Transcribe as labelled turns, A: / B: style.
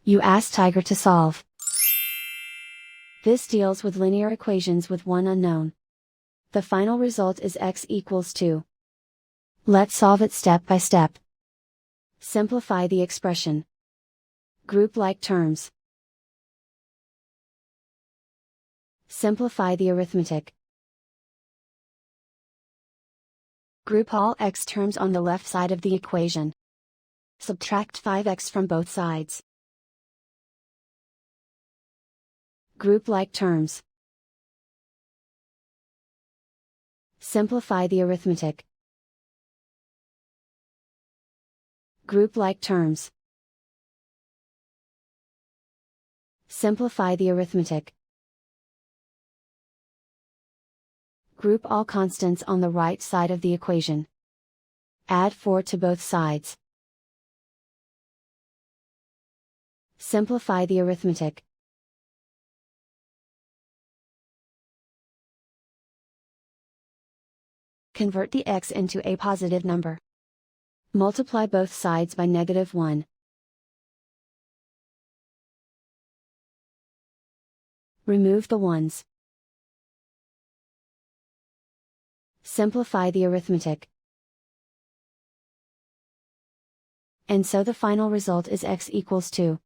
A: You ask Tiger to solve. This deals with linear equations with one unknown. The final result is x equals 2. Let's solve it step by step. Simplify the expression. Group like terms. Simplify the arithmetic. Group all x terms on the left side of the equation. Subtract 5x from both sides. Group like terms. Simplify the arithmetic. Group like terms. Simplify the arithmetic. Group all constants on the right side of the equation. Add 4 to both sides. Simplify the arithmetic. Convert the x into a positive number. Multiply both sides by -1. Remove the ones. Simplify the arithmetic. And so the final result is x equals 2.